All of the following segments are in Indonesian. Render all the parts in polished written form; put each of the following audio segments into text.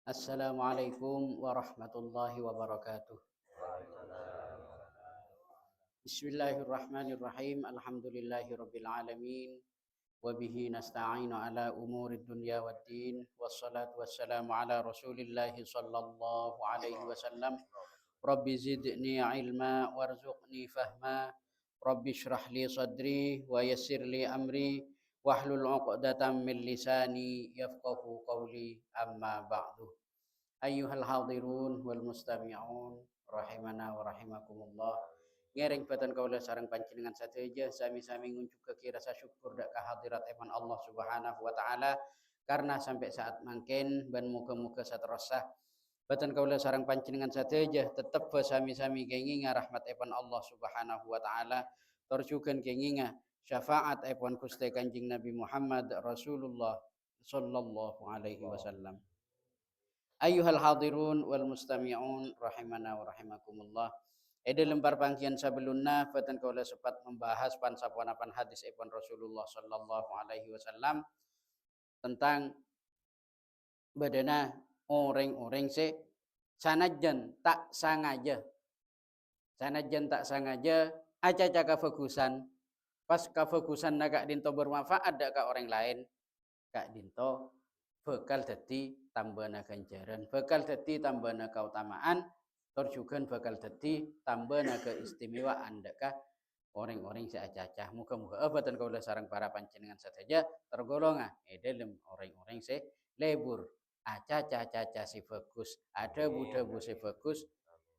Assalamualaikum warahmatullahi wabarakatuh. Bismillahirrahmanirrahim. Alhamdulillahirabbil alamin. Wa bihi nasta'inu ala umuri dunya waddin. Wassalatu wassalamu ala Rasulillah sallallahu alaihi wasallam. Rabbi zidni ilma warzuqni fahma. Rabbi shrah li sadri wa yassir li amri wahlul 'uqdatam min lisani yafqahu qawli. Amma ba'du. Ayyuhal hadirun wal mustami'un rahimana wa rahimakumullah. Ngereng patan kaula sareng panjenengan sateja sami-sami ngunjuk ke rasa syukur dak kehadirat eman Allah Subhanahu wa taala karena sampai saat mangken ban muga-muga saterusah patan kaula sareng panjenengan sateja tetep sami-sami kenginga rahmat epan Allah Subhanahu wa taala terjugan kenginga syafaat epan Gusti Kanjeng Nabi Muhammad Rasulullah sallallahu alaihi wasallam. Ayyuhal hadirun wal mustami'un rahimana wa rahimakumullah. Ede lembar pangkian sebelumnya fatan kaula sempat membahas pansapanapan hadis ibn Rasulullah sallallahu alaihi wasallam tentang badana orang-orang se sanajan tak sangaja. Sanajan tak sangaja aca kafokusan pas kafokusan kak dinto bermanfaat dak ka orang lain kak dinto bakal dadi tambana ganjaran, bakal dadi tambana keutamaan, terjugan bakal dadi tambana keistimewaan deka orang-orang seacacah. Muga-muga abatan kaula sareng para panjenengan saja tergolong dalam orang-orang se lebur acacah-acacah si bagus, ada budabu si bagus,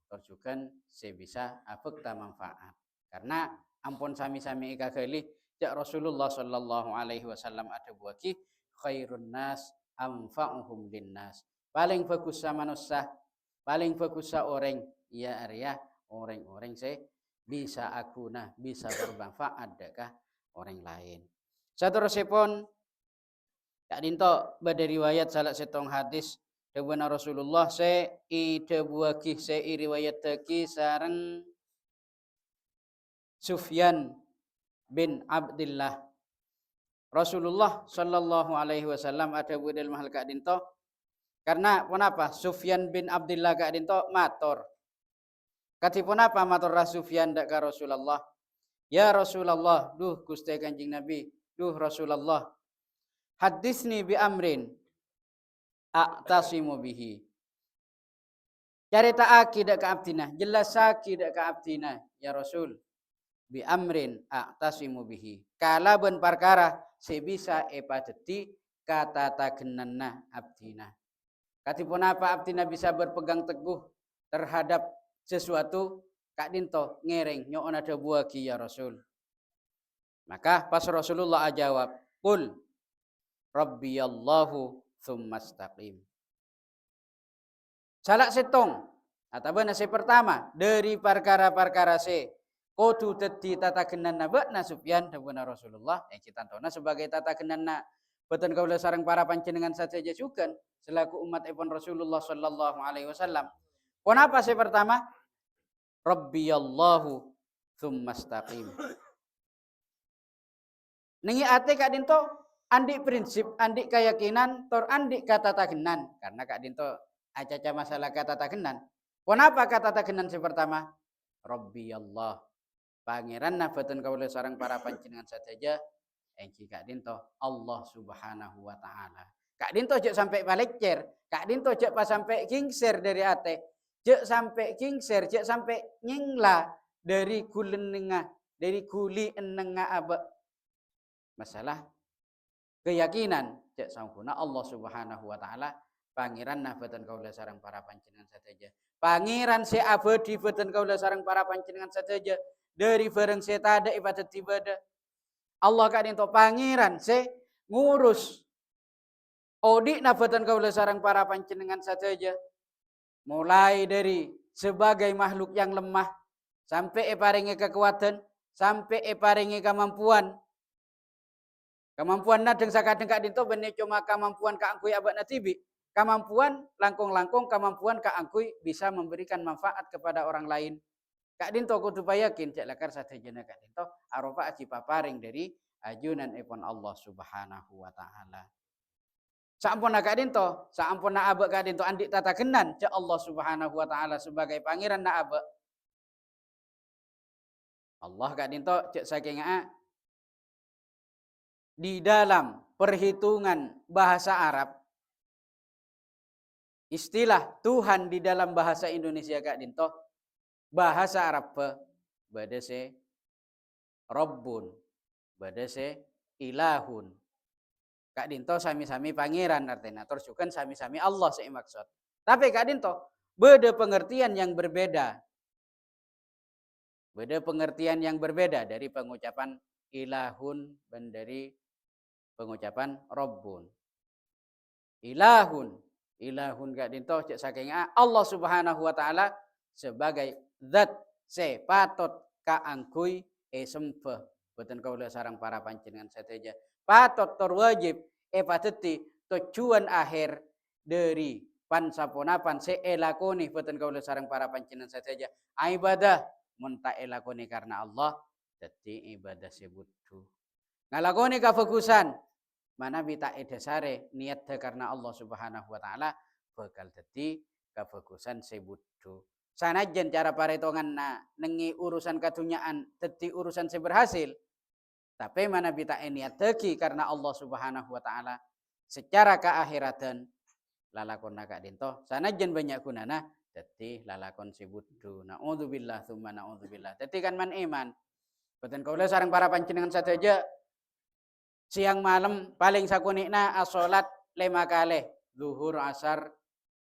terjugan se bisa afekta manfaat. Karena ampun sami-sami ikagali jak Rasulullah sallallahu alaihi wasallam ada buaki khairun nas anfa'uhum linnas. Paling bagus sa manusia, paling bagus sa orang, ya Arya, orang-orang saya bisa aguna, bisa bermanfaat dekah orang lain. Saterusipun tak dinto bade riwayat salah setong hadis dawuhna Rasulullah se debuaki se riwayat teki sareng Sufyan bin Abdullah Rasulullah sallallahu alaihi wasallam ada budal mahal kak dinto karena kenapa Sufyan bin Abdullah kak dinto matur katipun apa matur Sufyan dak ka Rasulullah ya Rasulullah duh Gusti Kanjeng Nabi duh Rasulullah hadisni bi amrin a'tasimu bihi carita aki dak ka abdina jelasaki dak ka abdina ya Rasul bi amrin a'tasimu bihi kalaban perkara sebisa epadeti kata tagenana abdina. Katipun apa abdina bisa berpegang teguh terhadap sesuatu kak dinto ngereng nyon ada buaki ya Rasul. Maka pas Rasulullah jawab, "Qul Rabbiyallahu tsumastaqim." Salak setong atau nasi pertama dari perkara-perkara se kudu tadi tata genana bakna Sufyan dawuhna Rasulullah yang kita tona sebagai tata genana boten kaula sareng para panjenengan saja juga selaku umat ibn Rasulullah sallallahu alaihi wasallam. Kenapa sih pertama? Rabbiyallahu tsumastaqim. Ningi ate kak dinto andik prinsip, andik keyakinan, tor andik kata tagenan karena kak dinto acaca masalah kata tagenan. Kenapa kata tagenan si pertama? Rabbiyallah. Pangeran nafatan kaula sareng para panjenengan saja engki kak dinto Allah Subhanahu wa taala. Kak dinto jek sampai paleccer, kak dinto jek pas sampai kingser dari ate, jek sampai kingser, jek sampai nyingla dari kulenengah, dari kuli enengah aba. Masalah keyakinan cek sampuna Allah Subhanahu wa taala pangeran nafatan kaula sareng para panjenengan saja. Pangeran se abadi boten kaula sareng para panjenengan saja dari bareng setada ibadat ibadah. Allah kadin to pangeran se ngurus odi nafatan kaula sareng para panjenengan saja. Mulai dari sebagai makhluk yang lemah sampai paringi kekuatan, sampai paringi kemampuan. Kemampuan nadeng sakadeng kak dinto benih cuma kemampuan kak angkui abad natibi. Kemampuan langkung-langkung kemampuan kak angkui bisa memberikan manfaat kepada orang lain. Kak dinto kudu payakin cek lakar sadayana kak dinto arupa aji paparing dari ajunan ipun Allah Subhanahu wa taala. Saampuna kak dinto, saampuna abe kak dinto andik tata kenan ce Allah Subhanahu wa taala sebagai pangeran na abe. Allah kak dinto cek saking di dalam perhitungan bahasa Arab istilah Tuhan di dalam bahasa Indonesia kak dinto bahasa Arab badase Rabbun badase ilahun kak dinto sami-sami pangeran artinya terus juga sami-sami Allah saya maksud. Tapi kak dinto beda pengertian yang berbeda. Beda pengertian yang berbeda dari pengucapan ilahun dan dari pengucapan Rabbun. Ilahun, ilahun gak dinto cek saking Allah Subhanahu wa taala sebagai zat se patot kaangkui sempeh boten kaula sareng para panjenengan sateja. Patot terwajib pateti tujuan akhir dari pansaponapan se elakoni boten kaula sareng para panjenengan sateja. Ibadah mun tak elakoni karena Allah dadi ibadah sebutu. Ngalakoni kafokusan mana bita edasare niat karena Allah Subhanahu wa taala bakal dadi kafokusan sebutu. Sanajan cara paretongan nengi urusan kadunyaan dadi urusan seberhasil. Tapi mana bita niat teki karena Allah Subhanahu wa taala secara keakhiratan lalakon kak dinto sanajan banyak gunana dadi lalakon sebutu. Naudzubillah tsumma naudzubillah. Dadi kan man iman. Boten kaula sareng para panjenengan saja siang malam paling sakunikna as-sholat 5 kali. Zuhur, asar,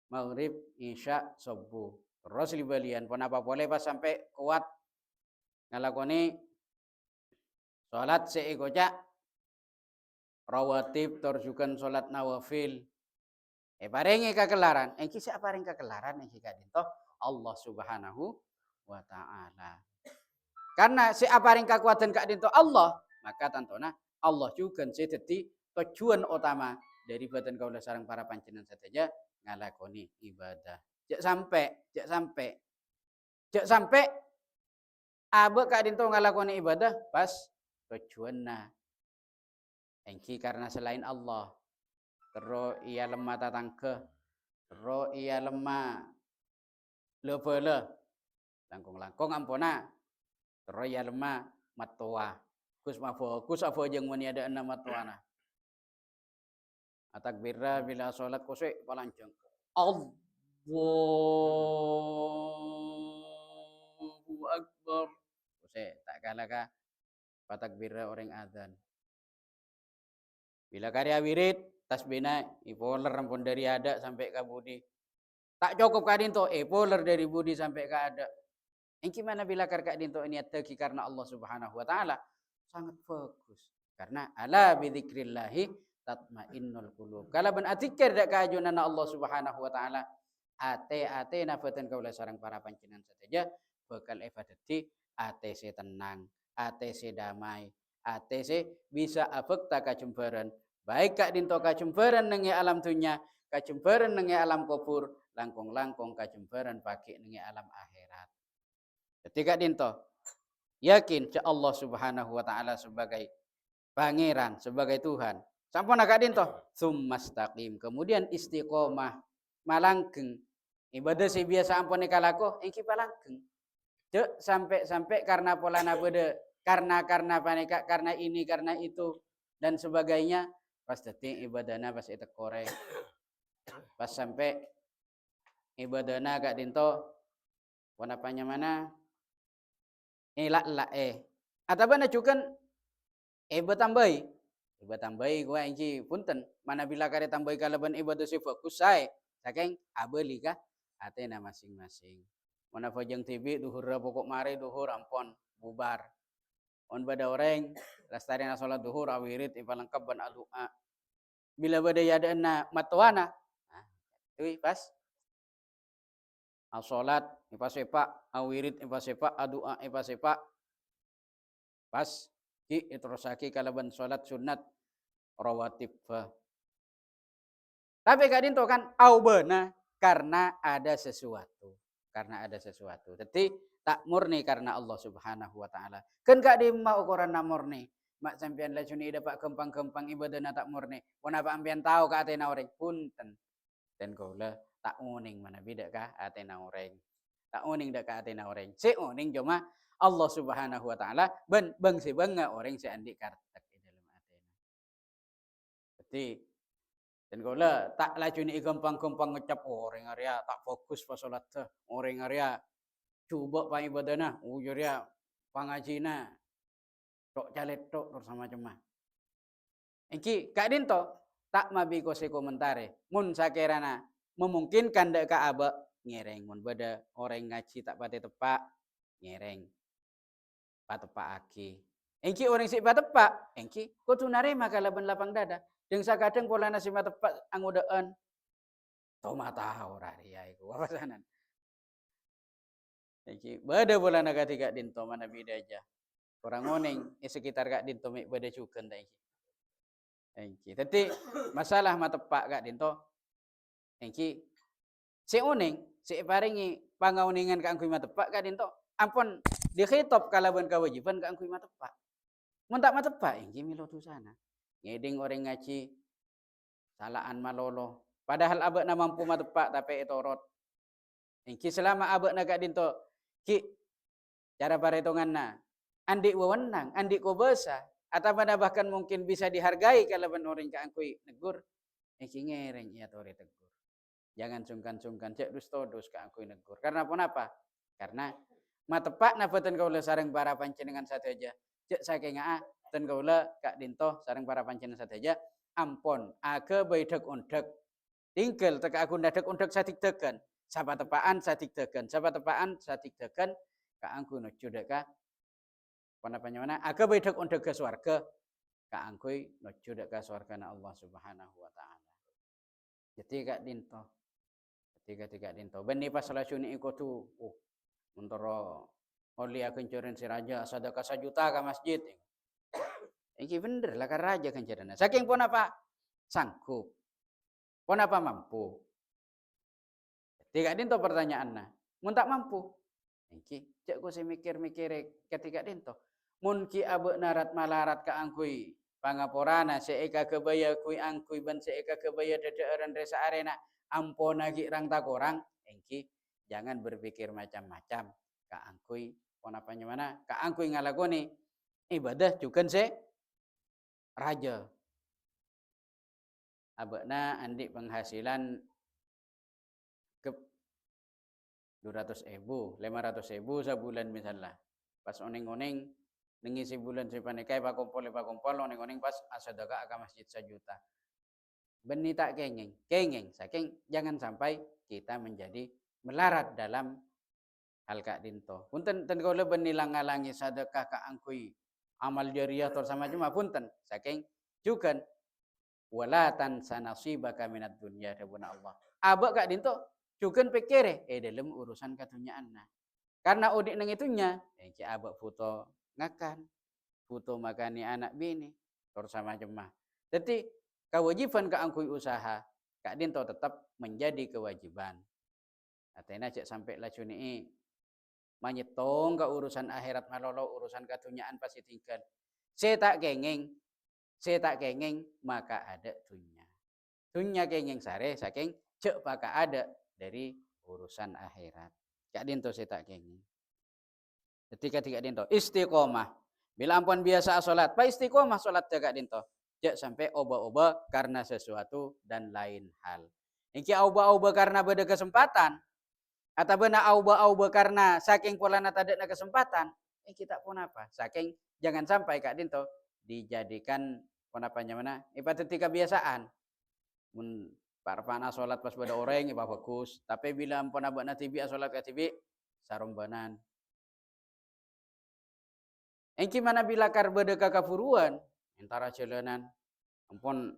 maghrib, isya, subuh. Terus libalian pun apa boleh pas sampai kuat ngalakoni sholat seikoca rawatib terjukan sholat nawafil. Paringi kakelaran. Engki sak paring kakelaran engki kadinto Allah Subhanahu wa taala. Karena si aparing kekuatan kak dinto Allah, maka tantona Allah juga dadi tujuan utama dari badan kaula sareng para panjenengan saja ngalakoni ibadah. Cek sampai abe kak dinto ngalakoni ibadah pas tujuanna. Engki karena selain Allah. Terus ia lemah tatangke. Terus ia lemah lebele. Langkung-langkung ampuna. Terus ia lemah matua. Kus apa jeung mun ada enam matuana. Atakbirra bila salat kusik palanceng. Allahu Akbar. Kusik tak kalah ka patakbirra orang azan. Bila karya wirid tasbihna ipoler rampun dari ada sampai ke budi. Tak cukup kadinto ipoler dari budi sampai ke ada. Engki mana bila kak dinto ini ataki karena Allah Subhanahu wa taala sangat fokus. Karena ala bidzikrillahi tatmainnul qulub. Kalau ben atikir dak kajunan Allah Subhanahu wa taala ate nafatan kaula sareng para panjenengan saja bakal dadi ate se tenang, ate se damai, ate se bisa afekta kacembaran. Baik kak dinto kacembaran nengi alam dunya, kacembaran nengi alam kubur, langkung-langkung kacembaran pagi nengi alam akhirat. Ketika dinto yakin ke Allah Subhanahu wa taala sebagai pangeran, sebagai Tuhan. Sampun agak dinto summastaqim. Kemudian istiqomah malangkeng. Ibadah si biasa ampun kalako engki palangkeng. Cek sampai karena polana bede karena paneka karena ini karena itu dan sebagainya pas detik ibadahna pas itu korek. Pas sampai ibadahna agak dinto wanapanya mana atau bana cukan tambahi gua engki punten mana bila kare tambahi kalaban ibadah si fokus saya saking abeli kah atena masing-masing mana fajang TV duhur pokok mari duhur ampon bubar on bada orang lastari na salat duhur awirit ipalengkap ban adua bila bada yadana matuana pas salat ipasepa awirit ipasepa adua ipasepa pas ki itrosaki kalaban salat sunat rawatib. Tapi kadinto kan au beuna karena ada sesuatu. Jadi tak murni karena Allah Subhanahu wa taala. Kan gak di mau ukuran murni. mak sampean lah cuni dapat kempang-kempang ibadah tak murni. Pun apa ampean tahu ka atena orang punten. Dan kaula tak uning mana bida ka atena orang. Tak uning dak ka atena orang. Si uning cuma Allah Subhanahu wa taala bang si bangga orang si andi kartek di dalam atena. Jadi dan kaula tak lah cuni kempang-kempang ngecap orang area tak fokus pas salat orang area coba pa ibadahna ujur ya pangajina tok calet tok sama cuma. Iki kak dinto tak mabi ko se komentare mun sakerana memungkinkan dek ka aba ngereng mun beda orang ngaji tak pate tepak ngereng patepak aki. Engki orang si patepak engki ko tunare makala ben lapang dada jeung sakadeng pola nasi patepak angudaan toma tahu ria iku apa sanan. Engki beda pola naga tiga dinto mana bida aja. Orang ngoning sekitar kak dinto mek beda cuken ta engki. Engki. Tapi masalah matepak kak dinto engki si uning si paringi pangauningan ka angkuy matepak kak dinto ampun dikhitab kalaban kewajiban ka angkuy matepak. Mun tak matepak engki milo tu sana. Ngeding orang ngaji salaan malolo. Padahal abak na mampu matepak tapi etorot. Engki selama abak na kak dinto ki cara perhitungan na andi wewenang, andi ko besa atau mana bahkan mungkin bisa dihargai kalau orang ka angkuy negur. Engki ngereng iya tore tegur. Jangan sungkan-sungkan cek dus todos ka angkuy negur. Karena apa? Karena matepak na peten kaula sareng para panjenengan satu aja. Cek saking ten kaula kak dinto sareng para panjenengan satu aja. Ampun, aga baidek undek. Tinggal teka aku ndadek undek satik deken. Sapa tepaan satik deken. Sapa tepaan satik deken. Ka angkuy nuju dek ka panapanya mana? Aga baidek undek ke swarga. Ka angkuy nuju dek ka swargana Allah Subhanahu wa taala. Jadi kak dinto. Tiga dinto. Beni pas salah suni iko tu. Untoro oli akan coren si raja sadaka 1 juta ke masjid. Iki bener lah kan raja kan cerana. Saking pun apa sanggup. Pun apa mampu. Tiga dinto pertanyaanna. Mun tak mampu. Iki cek ku si mikir-mikir ketika dinto. Mun ki abe narat malarat ka angkui pangaporana seeka kebaya kui angkui ban seeka kebaya dadaaran resa arena ampona ki rang tak orang. Engki jangan berpikir macam-macam. Ka angkui pon apanya mana? Ka angkui ngalakoni ibadah juga se raja. Abekna andi penghasilan ke 200.000, 500.000 sebulan misalnya. Pas oning-oning ngisi bulan si panikai pak kumpul oning-oning pas asadaka ke masjid 1 juta. Beni tak kengeng saking jangan sampai kita menjadi melarat dalam hal kak dinto. Punten ten kalau beni langalangi sedekah ka angkui amal jariah tor sama cuma punten saking juga wala tansa nasibaka minad dunya dabuna Allah. Abak kak dinto juga pikir dalam urusan katunyaanna. Karena udik nang itunya ki abak foto ngakan, foto makani anak bini tor sama cuma. Jadi kewajiban ka angkui usaha kak dinto tetap menjadi kewajiban. Atena cek sampai lacuni manyetong ke urusan akhirat malolo urusan katunyaan pasti tinggal. Saya tak kengeng maka ada dunya. Dunya kengeng sare saking cek maka ada dari urusan akhirat. Kak dinto saya tak kengeng. Ketika tiga dinto istiqomah. Bila ampun biasa salat, pa istiqomah salat jaga dinto. Cek sampai oba-oba karena sesuatu dan lain hal. Iki oba-oba karena beda kesempatan. Atau benar auba karena saking pola nata ada kesempatan, kita pun apa? Saking jangan sampai kak dinto dijadikan pun apanya mana? Ibadah kebiasaan. Mun parpana sholat pas pada orang ibadah bagus, tapi bila pun abak nanti biasa sholat ke tibi sarombanan. Engki mana bila kar beda kakafuruan antara jalanan, ampun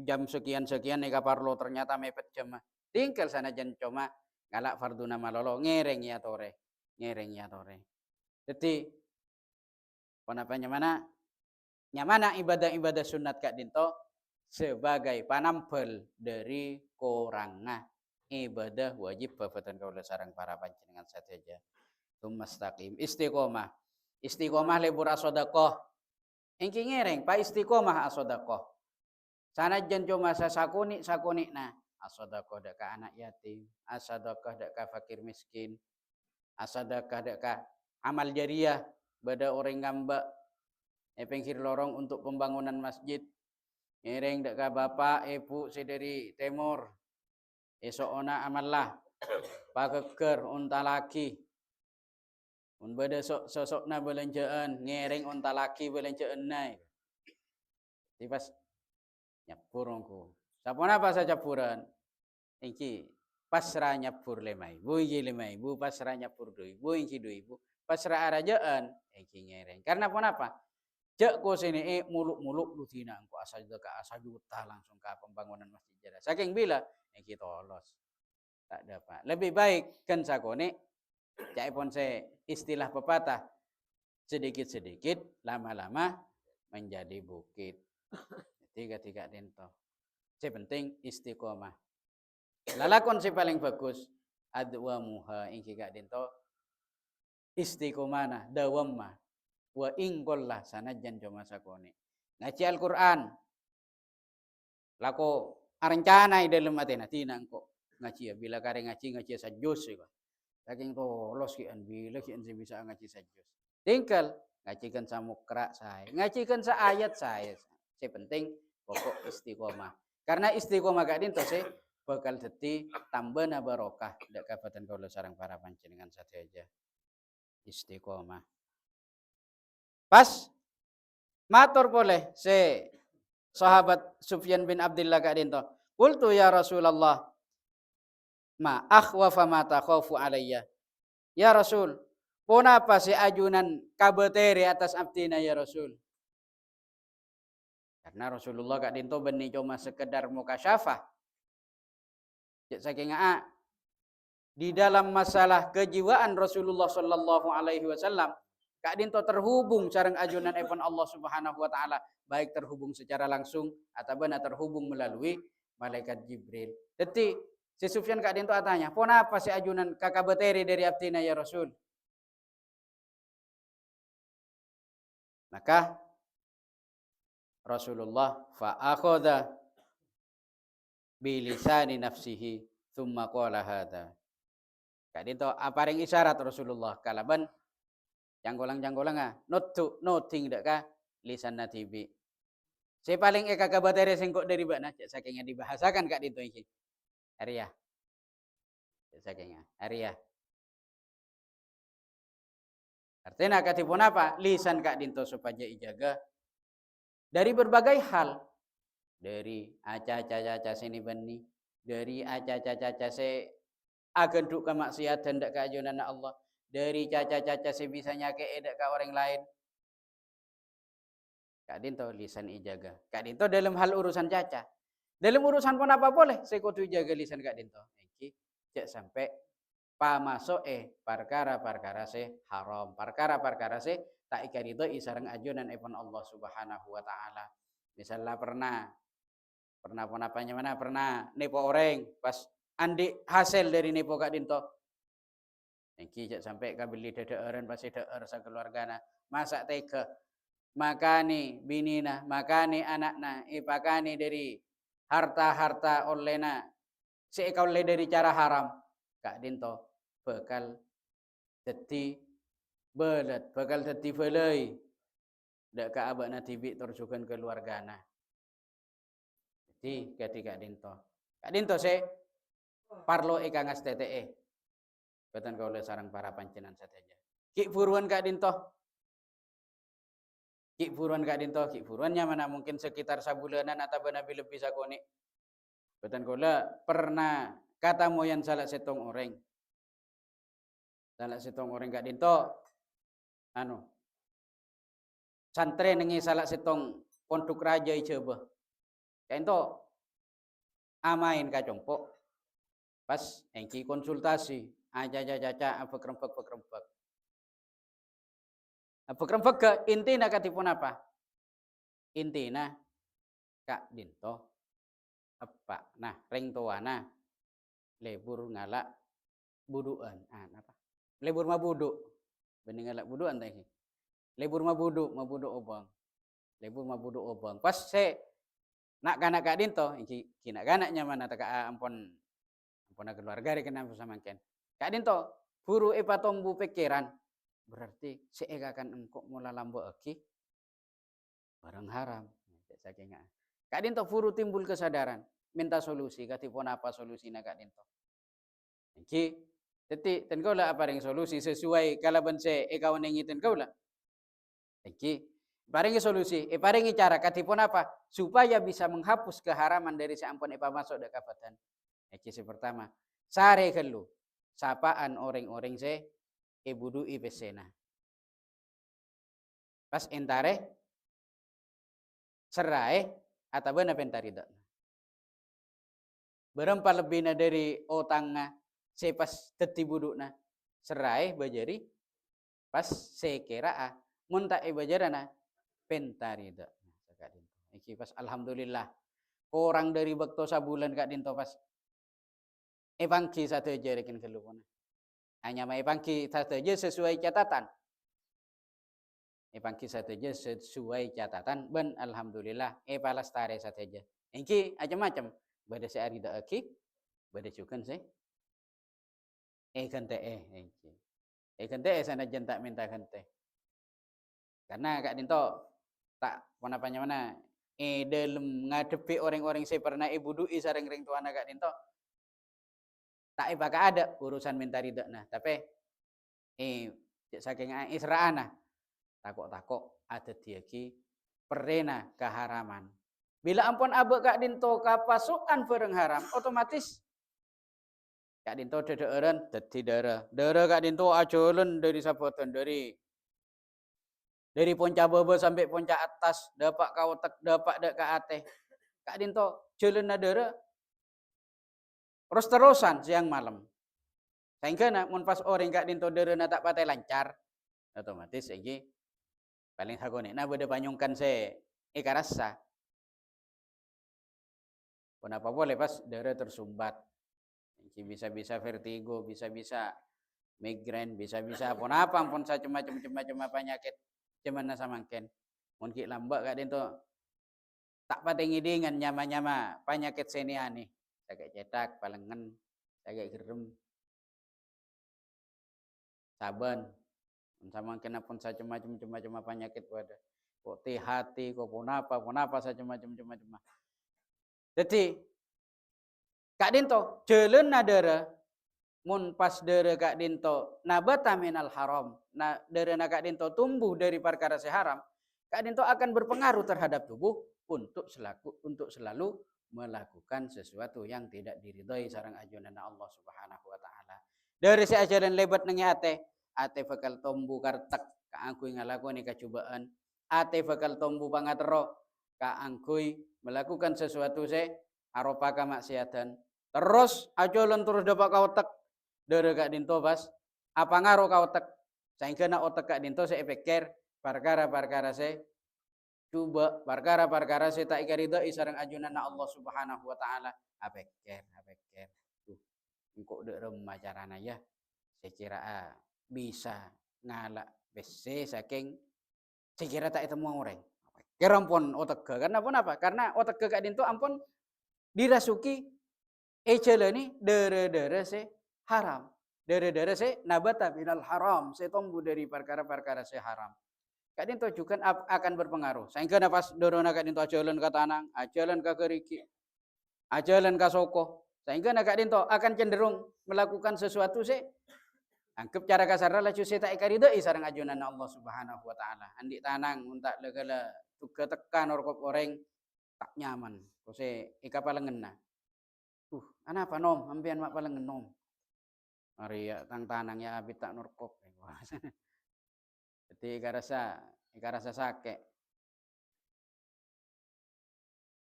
jam sekian eka parlo ternyata mepet jam. Tinggal sana jan cuma galak fardu nama lolo ngereng ya tore. Jadi penapanya mana? Nyamana ibadah-ibadah sunat kak dinto sebagai panampel dari korangnya ibadah wajib babatan kaula sareng para panjenengan sateja. Tumastaqim istiqomah lebur sedekah. Engki ngereng pa istiqomah asodakoh. Sanajan cuma sakuni nah asodakoh dak ka anak yatim, asodakoh dak ka fakir miskin, asodakoh dak ka amal jariah bada orang ngamba pengkir lorong untuk pembangunan masjid. Ngereng dak ka bapak ibu sederi temur. Esok ona amallah pakeker unta laki. Un bada sosokna belanjaan ngereng unta laki belanjaan nai. Tipas nyapurongku. Sapona pas capuran. Engki pasrah nyapur lemai. Bu iki lemai, bu pasrah nyapur doi. Bu engki doi, bu pasrah arajaan engki ngereng. Karena apa? Cek ko sini muluk-muluk lu tina engko asal ka asal juta langsung ke pembangunan masjid jara. Saking bila engki tolos. Tak dapat. Lebih baik kan sakone cak pon se istilah pepatah sedikit-sedikit lama-lama menjadi bukit. Tiga dento. Sepenting istiqomah. Lalakon si paling bagus adwa muha ingki gak dento istiqomana dawamma wa ingkollah sanajan cuma sakone. Ngaji Al-Qur'an. Lako arencana dalam atena tina engko ngaji ya bila kare ngaji sajus ya. Saking tolos ki an bila ki an bisa ngaji sajus. Tinggal ngajikan samukra saya, ngajikan sa ayat saya. Sepenting pokok istiqomah. Karena istiqomah gak dinto sih bakal dadi tambana barokah dak kabupaten kula sareng para panjenengan sadeja. Istiqomah. Pas matur boleh se sahabat Sufyan bin Abdullah gak dinto. Qultu ya Rasulullah ma akhwafa ma takhafu alayya. Ya Rasul, ponapa si ajunan kabeteri atas abdina ya Rasul. Karena Rasulullah gak dinto benih cuma sekedar mukasyafah. Saking di dalam masalah kejiwaan Rasulullah sallallahu alaihi wasallam gak dinto terhubung sareng ajunan epon Allah Subhanahu wa taala, baik terhubung secara langsung atau benar terhubung melalui malaikat Jibril. Jadi si Sufyan gak dinto tanya, "Ponapa si ajunan kakak beteri dari abdina ya Rasul?" Maka Rasulullah fa'akhadha bilisani nafsihi thumma qala hadha. Kak dito aparing isyarat Rasulullah kalaban janggolang noting dak ka lisan natibi. Saya paling eka kabateri singkok dari bana sakingnya dibahasakan kak dito iki. Arya. Sakingnya Arya. Artinya katipun apa? Lisan kak dinto supaya ijaga dari berbagai hal. Dari aca-aca sini bani, dari aca-aca se agen duk kemaksiatan dak keajunan Allah, dari caca-caca sebisanya ke edak ke orang lain. Kak dinto lisan ijaga. Kak dinto dalam hal urusan caca. Dalam urusan pun apa boleh saya kudu jaga lisan kak dinto. Iki cek sampai pamasok perkara-perkara se haram, perkara-perkara se tak ikan itu isarang ajunan epon Allah Subhanahu wa taala. Misalnya pernah apanya mana pernah nepo orang pas andi hasil dari nepo kak dinto. Iki sampai kabeli dadaaran pasti daer sa keluargana. Masa tega makani binina, makani anakna, ipakani dari harta-harta olena. Seekau oleh dari cara haram. Kak dinto bakal dadi belet, bakal dadi belai. Dak ka abana tibi terjukan keluargana. Jadi ketika Kak dinto se parlo eka ngas TTE. Betan kau le sarang para pancenan sateja. Ki buruan kak dinto. Ki buruan kak dinto, ki buruannya mana mungkin sekitar sabulanan atau lebih bisa koni. Betan kau le pernah kata moyan salah setong orang. Salah setong orang kak dinto. Santre nengi salah setong pondok raja icoba. Kento amain kacongpok. Pas engki konsultasi aja bekrempek. Bekrempek ke intina katipun apa? Intina kak dinto apa? Nah, ring tuana lebur ngalak buduan. Apa? Lebur mabudu. Bening ngalak buduan tadi. Lebur mabudu obang. lebu mabudu obang. Pas se nak kanak kak dinto, iki kina kanaknya mana tak ampon ampun keluarga di kenapa samangken. Kak dinto, furu tombu pikiran, berarti seega kan engkau mula lambo aki barang haram. Saking Kak dinto furu timbul kesadaran, minta solusi, katipun apa solusinya Kak dinto. Iki detik ten kau lah apa yang solusi sesuai kalaban se ikaw nengitin kau lah. Iki paringi solusi, paringi cara katipun apa supaya bisa menghapus keharaman dari seampun masuk dek kapatan. Iki si pertama, sare kelu sapaan orang-orang se ibudu ipesena. Pas entare serai atau benar pentarida. Berempat lebihnya dari otangnya sepas teti budukna serai bajari pas sekira munta ibajarana pentarida. Iki pas alhamdulillah orang dari bekto sabulan Kak dinto pas epangki satu jarikin kelupona. Hanya ma epangki satu aja sesuai catatan. Epangki satu aja sesuai catatan ben alhamdulillah palastare satu aja. Iki macam-macam. Bada se arida aki, bada cukan se kante iki. Kante sana jentak minta kante. Karena Kak dinto tak apa mana dalam ngadepi orang-orang saya pernah ibudui sareng ring tuana Kak dinto tak ibaka ada urusan minta ridha nah tapi saking israana takok ada diaki perena keharaman bila ampun abe Kak dinto kapasukan bareng haram otomatis Kak dinto dedeureun dadi dara Kak dinto ajolen dari sabotan dari ponca bawah sampai ponca atas dapat kau dapat dek ke ate Kak dinto jalan nadara terus-terusan siang malam sehingga nak mun pas orang Kak dinto derena tak patai lancar otomatis iki paling hakone nah beda panyungkan se ikarasa kenapa boleh pas darah tersumbat bisa-bisa vertigo bisa-bisa migrain bisa-bisa apa pun macam-macam penyakit cuman samangken mungkin lambak Kak dinto tak patengi dengan nyama-nyama penyakit seniani sagak cetak palengan sagak gerem saban samangken pun macam-macam penyakit pada kok hati kok pun apa saja macam-macam. Jadi Kak dinto jalan nadara mun pas dere Kak dinto nabata minal haram na dere na Kak dinto tumbuh dari perkara haram Kak dinto akan berpengaruh terhadap tubuh untuk selalu melakukan sesuatu yang tidak diridhoi sareng ajunan Allah Subhanahu wa taala. Dari si ajaran lebat nengi ate bakal tumbuh kartek kaangkuy ngalakoni kacubaan, ate bakal tumbuh pangatero kaangkuy melakukan sesuatu aropa kamaksiatan. Terus ajolan terus dapat kautek dari Kak dinto bas apa ngaruh kautek sehingga na otak Kak dinto saya pikir perkara-perkara coba perkara-perkara saya tak ikarida isarang ajunan Allah Subhanahu wa taala apikir tuh engkau dek remah carana ya saya kira bisa ngalak bese saking saya kira tak itu orang kira ampun otak karena apa karena otak Kak dinto ampun dirasuki eceleni dere se haram dere se nabata minal haram se tumbuh dari perkara-perkara se haram Kak dinto juga akan berpengaruh sehingga nafas dorona Kak dinto ajalan ke tanang ajalan ke keriki ajalan ke soko sehingga Kak dinto akan cenderung melakukan sesuatu anggap cara kasar lah cuci tak ikarida sareng ajunan Allah Subhanahu wa taala andi tanang untak legala tuga tekan orkop orang tak nyaman kose ika palengen apa nom ampian mak palengen nom hari ya tang tanang ya abit tak norkop jadi ika rasa sakit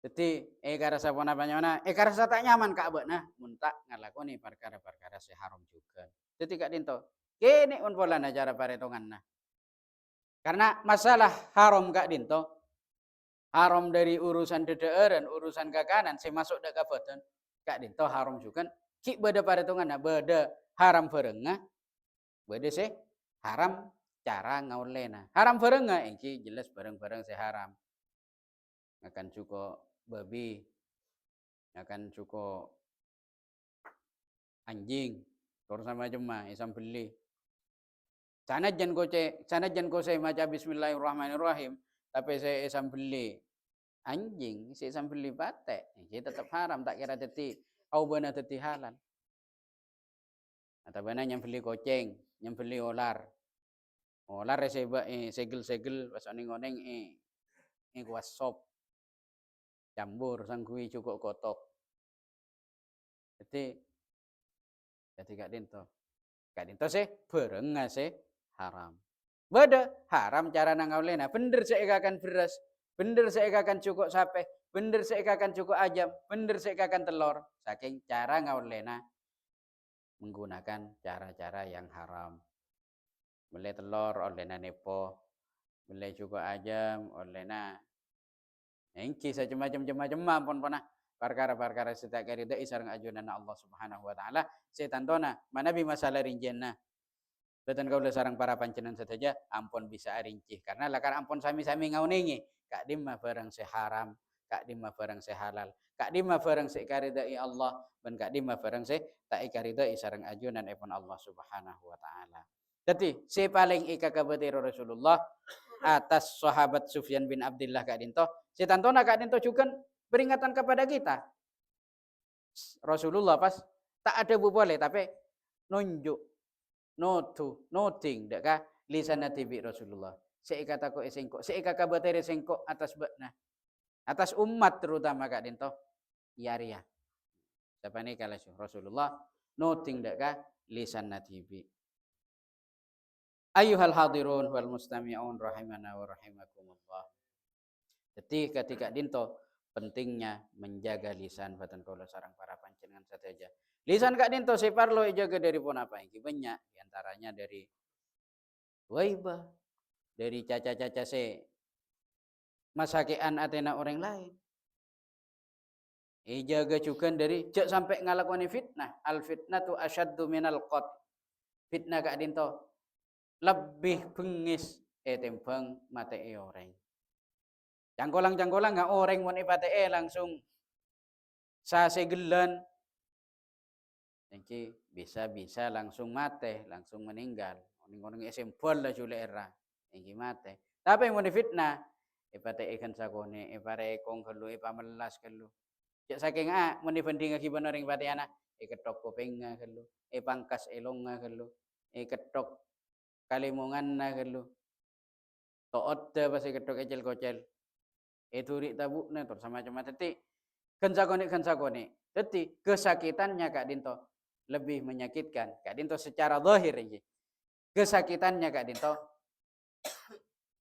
jadi ika rasa pun apa nyana ika rasa tak nyaman Kak abek nah muntak ngalakoni perkara-perkara haram juga jadi Kak dinto kini pun pola cara paretongan nah karena masalah haram Kak dinto haram dari urusan dedeureun urusan kakanan saya masuk dak kaboten Kak dinto haram juga ki beda paretongan nah beda haram berenga beda haram cara ngaulena haram berenga iki jelas bareng-bareng haram akan cukup babi, akan cukup anjing, urusan macam mah isam beli. Sanajan ko saya maca bismillahirrahmanirrahim, tapi saya isam beli anjing, saya isam beli batek, jadi tetap haram, tak kira teti au beuna teti halal. Atau beuna nyam beli kucing, nyam beli ular. Ular segel-segel pas oneng-oneng kuas sop. Campur sanggui cukup kotok. Jadi Kak dinto sih bareng sih haram. Beda haram cara nangaulena. Bener saya akan beras, bener saya akan cukup sape, bener saya akan cukup ayam, bener saya akan telur. Saking cara ngaulena menggunakan cara-cara yang haram. Beli telur olehna nepo, beli cukup ayam olehna engki macam-macam pun pernah perkara-perkara sita karida isarang ajunan Allah Subhanahu wa taala setantona manabi masalah rinjenna. Betan kau sarang para pancenan saja ampun bisa rinci karena lakar ampun sami-sami ngaunengi kak dimma barang seharam, kak dimma barang sehalal, kak dimma barang sekaridai Allah dan kak dimma barang se tak ikaridai sarang ajunan epon Allah Subhanahu wa taala. Jadi si paling ika kabetiro Rasulullah atas sahabat Sufyan bin Abdullah kak dinto, si tantona kak dinto juga peringatan kepada kita. Rasulullah pas tak ada bu boleh tapi nunjuk noting dak ka lisan tibi Rasulullah. Seika tako esengko, seika kabatere sengko atas bakna. Atas umat terutama kak dinto yaria. Siapa nih kalau Rasulullah noting dak ka lisan tibi. Ayuhal hadirun wal mustami'un rahimana wa rahimakumullah. Jadi ketika dinto pentingnya menjaga lisan batan kaula sarang para panjenengan sateja. Lisan kak dinto separlo jaga dari pun apa yang banyak diantaranya dari waibah, dari caca-caca se masakian atena orang lain. Jaga juga dari cek sampai ngalakoni fitnah. Al fitnatu asyaddu minal qat. Fitnah kak dinto lebih bengis tembang mate orang. Cangkolang-cangkolang nggak orang mau ipate langsung sasegelan. Jadi bisa langsung mate, langsung meninggal. Orang-orang esempol lah jule era. Yang mate. Tapi yang mau difitnah ipate ikan sakone, ipare ekong kelu, ipamelas kelu. Cak saking mau dibanding akibat orang ipate anak, iketok kupingnya kelu, ipangkas elongnya kelu, iketok kalimungan na kelu. Toot dah pas iketok ecel-kocel. Itu rik tabuk na terus macam-macam. Teti kensakone. Teti kesakitannya Kak Dinto lebih menyakitkan. Kak Dinto secara zahir ini. Kesakitannya Kak Dinto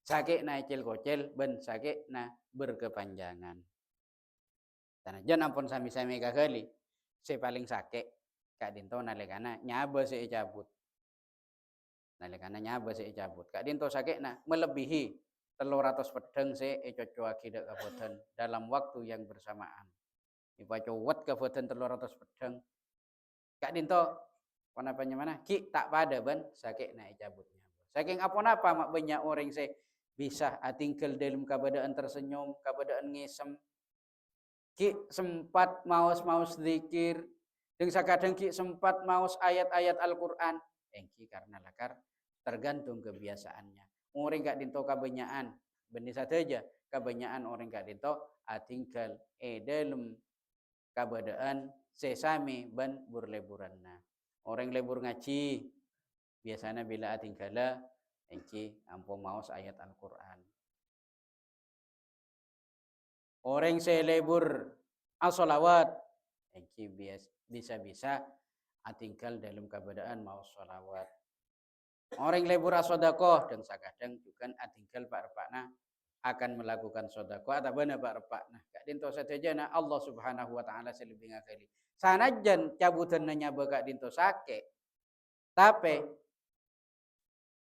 sakit na ecel-kocel ben sakit na berkepanjangan. Tanajan ampun sami-sami kakali. Si paling sakit Kak Dinto nalikana nyaba si cabut. Nalikana nyaba si cabut. Kak Dinto sakit na melebihi 300 pedang si cocoaki dak kabutan dalam waktu yang bersamaan. Ipa cowot kabutan 300 pedang. Kak Dinto panapanya mana? Ki tak pada ban sakit na cabutnya. Saking apa mak banyak orang si bisa atingkel dalam keadaan tersenyum, keadaan ngisem. Ki sempat maus zikir, dan sakadang ki sempat maus ayat-ayat Al-Quran. Engki karena lakar tergantung kebiasaannya. Orang gak dinto kebanyakan, benih saja kebanyakan orang gak dinto atingkel dalam keadaan sesame ban burleburanna. Orang lebur ngaji biasanya bila atingkala engki ampun maus ayat Al-Quran. Orang selebur as-salawat engki bisa atingkal dalam keadaan mau salawat. Orang lebur as-sedekah dan sakadang juga atingkal pak repakna akan melakukan sedekah atau benar pak repakna. Kak dinto satajana Allah Subhanahu wa taala selebih ngakali. Sanajan cabutan nanya kak dinto sakit. Tapi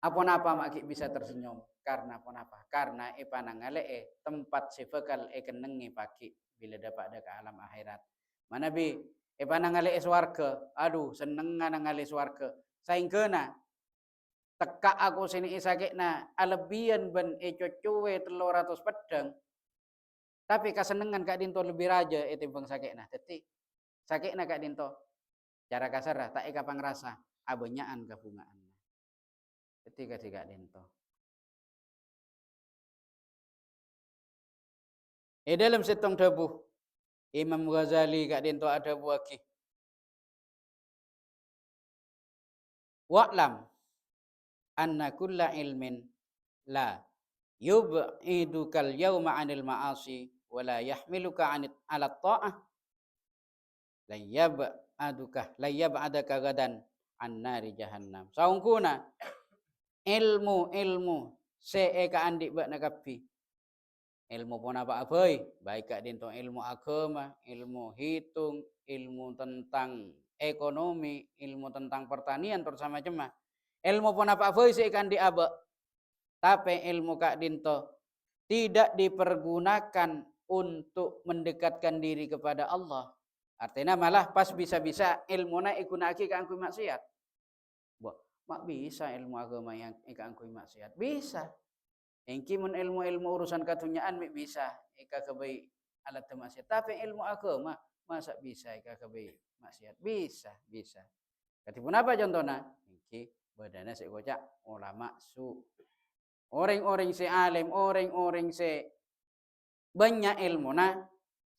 apa-apa mak bisa tersenyum. Karena apa? Karena panangale tempat sifakal kenengi pagi bila dapat ada ke alam akhirat. Mana bi panangale swarga. Aduh seneng nangale swarga. Saing kena teka aku sini sakit na alebian ben cocowe 300 pedang. Tapi kasenengan kak dinto lebih raja timbang sakekna. Teti sakekna kak dinto cara kasar tak eka pangrasa abanyaan kabungaan. Teti kak dinto. Dalam setong dabuh Imam Ghazali kak dinto ada buaki. Wa'lam anna kulla ilmin la yub'idukal yawma 'anil ma'asi wa la yahmiluka 'anil 'ala ta'ah layyab'adaka gadan an nari jahannam. Saungkuna ilmu seeka andik bak nakapi. Ilmu pun apa-apa, baik kak dinto ilmu agama, ilmu hitung, ilmu tentang ekonomi, ilmu tentang pertanian bersama macam. Ilmu pun apa-apa seeka andik abak. Tapi ilmu kak dinto tidak dipergunakan untuk mendekatkan diri kepada Allah. Artinya malah pas bisa-bisa ilmu na ikunaki ka angkui maksiat. Mak bisa ilmu agama yang ika angkui maksiat. Bisa. Engki mun ilmu-ilmu urusan katunyaan bisa ika kebai alat maksiat. Tapi ilmu agama masa bisa ika kebai maksiat? Bisa. Katipun apa contohnya? Engki badana sekocak ulama su. Orang-orang si alim, orang-orang si banyak ilmu na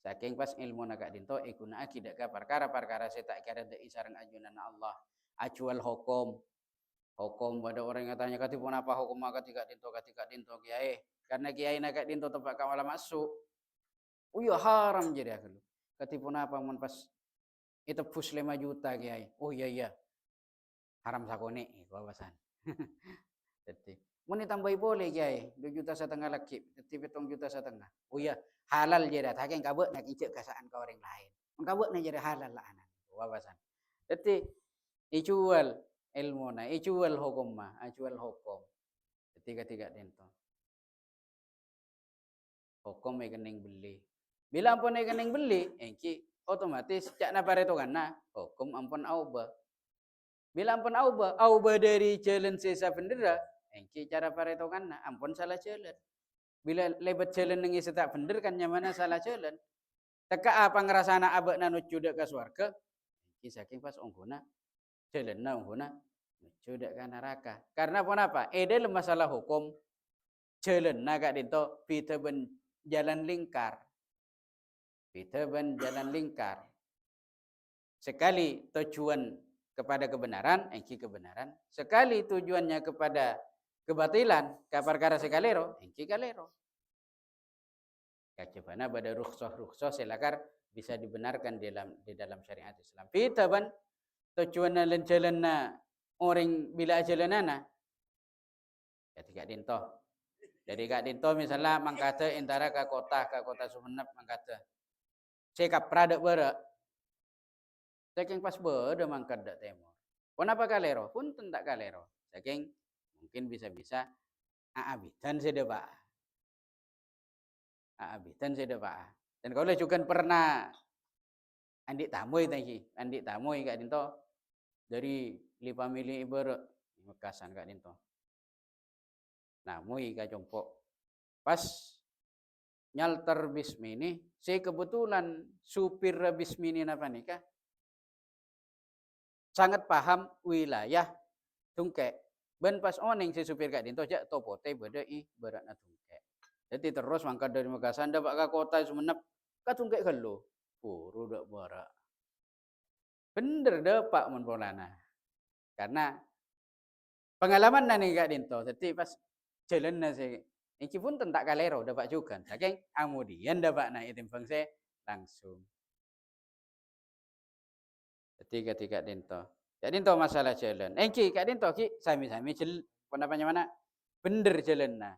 saking pas ilmu na kak dinto ikuna akidak ka perkara saya tak kira de isarang ajunan Allah acual hukum pada orang yang tanya katipun apa hukum ketika dinto kiai karena kiai na kak dinto tempat kawala masuk ya haram jadi aku katipun apa mun pas itu pus 5 juta kiai oh iya haram sakone wawasan jadi mau ditambahi boleh kiai 2,5 juta lagi, tapi 7,5 juta. Oh iya, halal je dah. Hakin kabut nak icek kasaan ke orang lain. Kabut nak jadi halal lah anak. Wawasan. Jadi ijual ilmu na, ijual hukum mah, ijual hukum. Ketiga dento. Hukum kening beli. Bila ampun kening beli, engki otomatis cak na pareto kana hukum ampun auba. Bila ampun auba dari jalan sesa bendera, engki cara pareto kan ampun salah jalan. Bila lebat jalan nengi setak bener kan nyamana salah jalan. Teka apa ngerasana abak nuju dak ka swarga, engki saking pas onggona jalan na onggona nuju dak ka neraka. Karena apa? Dalam masalah hukum jalan na kak dinto pita ben jalan lingkar. Sekali tujuan kepada kebenaran, engki kebenaran. Sekali tujuannya kepada kebatilan, perkara sekalero, engki kalero. Kacabana pada rukhsah selakar bisa dibenarkan di dalam syariat Islam. Pita ban tujuan jalan orang bila jalanana. Ketika dinto. Jadi kak dinto misalnya mangkata antara ke kota Sumenep mangkata. Sekap prada berak. Saking pas beda mangkat dak temor. Kenapa kalero? Pun tak kalero. Saking mungkin bisa-bisa aabitan saya pak. Aabitan saya pak. Dan kalau juga pernah andik tamoy tadi, andik tamoy kak dinto dari 5 mili ibarat Mekasan kak dinto. Nah, mui kak jompok. Pas nyalter bismini, saya kebetulan supir bismini napa nikah sangat paham wilayah Tungkek. Ben pas oning si supir kak dinto jak topote beda beratna Tungkek. Jadi terus mangkat dari Mekasan dapat ke kota Sumenep ka Tungkek kelo. Puru dak barak. Bener dapat mun polana. Karena pengalaman nani kak dinto. Jadi pas jalan nasi iki pun tentak kalero dapat juga. Saking kemudian dapat na itimbang saya langsung. Jadi kak dinto. Kak dinto masalah jalan. Engki kak dinto ki sami-sami pendapatnya mana? Bener jalan nah.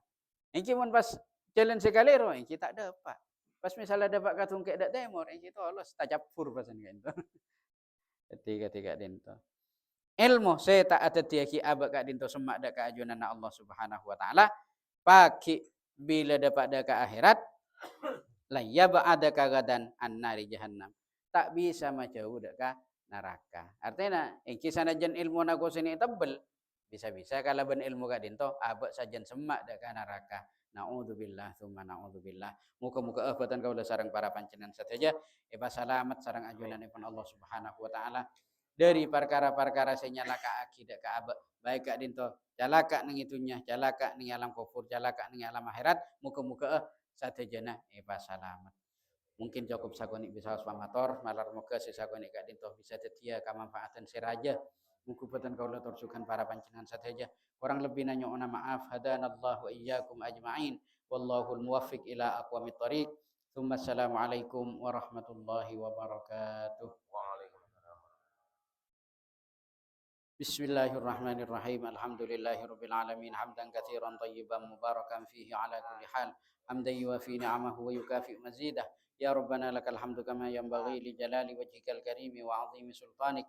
Engki mun pas jalan sekalero engki tak dapat. Pas misalnya dapat katung kek dak temor engki tolos tajapur pasan kan itu. Jadi kak dinto. Ilmu saya tak ada tiaki abak kak dinto semak dak keajunan Allah Subhanahu wa taala. Pagi bila dapat dak ke akhirat la yab'ada kagadan annari jahannam. Tak bisa majauh dak ka neraka. Artinya engki sanajan ilmu nago sini tebel bisa-bisa kalau ben ilmu kak dinto abak sajan semak dak ka neraka. Naudzubillah tsumma naudzubillah. Muga-muga boten kaula sareng para panjenengan sateja eba salamet sareng ajuananipun Allah Subhanahu wa taala dari perkara-perkara sing nyalaka akidah ka baik kak dinto jalaka ning itunya jalaka ning alam kufur jalaka ning alam akhirat muga-muga sadayana eba salamet. Mungkin cukup sagoni bisa pamator malar moga sesagoni kak dinto bisa tetia kamanfaatan siraja. Muga boten kaula tursukan para panjenengan sateja. Kurang lebih nanya ona maaf hadanallahu iyyakum ajmain wallahul muwaffiq ila aqwamit thoriq. Tsumma assalamualaikum warahmatullahi wabarakatuh. Bismillahirrahmanirrahim. Alhamdulillahirabbil alamin hamdan katsiran thayyiban mubarakan fihi ala kulli hal. Hamdan yuwafi ni'amahu wa yukafi mazidah. Ya Rabbana lakal hamdu kama yanbaghi li jalali wajhikal karimi wa 'azimi sultanik.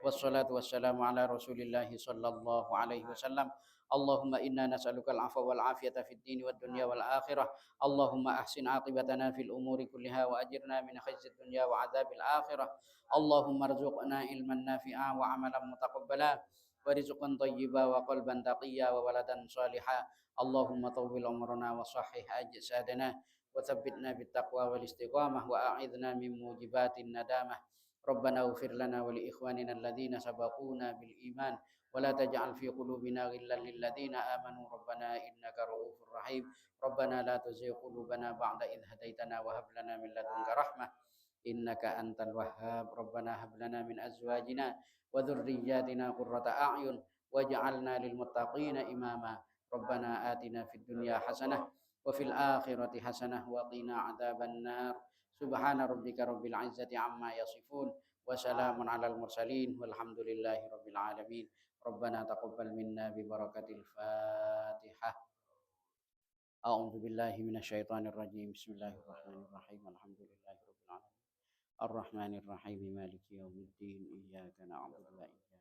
Wassalatu wassalamu ala Rasulillah sallallahu alaihi wasallam. Allahumma inna nas'aluka al-'afwa wal 'afiyata fid dini wad dunya wal akhirah. Allahumma ahsin 'aqibatana fil umuri kulliha wa ajirna min khizyid dunya wa 'adzabil akhirah. Allahumma rzuqna ilman nafi'a wa 'amalan mutaqabbala wa rizqan thayyiba wa qalban taqiyya wa waladan shaliha. Allahumma tawwil umrana wa sahhih ajsadana wa tsabbitna bit taqwa wal istiqamah wa a'idna min mujibatin nadamah. Rabbana ighfir lana wa li ikhwanina alladhina sabaquna bil iman wa la taj'al fi qulubina ghillan lil ladzina amanu rabbana innaka ra'ufur rahim. Rabbana la tuzigh qulubana ba'da idh hadaitana wa hab lana min ladunka rahmah innaka antal wahhab. Rabbana hab lana min azwajina wa dhurriyyatina qurrata a'yun waj'alna lil muttaqina imama. Rabbana atina fid dunya hasanah wa fil akhirati hasanah wa qina adzaban nar. Subhana rabbika rabbil izzati amma yasifun wa salamun alal mursalin walhamdulillahi rabbil alamin. Rabbana taqabbal minna bi barakatil Fatihah. A'udzu billahi minasyaitonir rajim. Bismillahirrahmanirrahim. Alhamdulillahirabbil alamin. Ar-Rahmanir Rahim. Maliki yaumiddin. Iyyaka na'budu wa iyyaka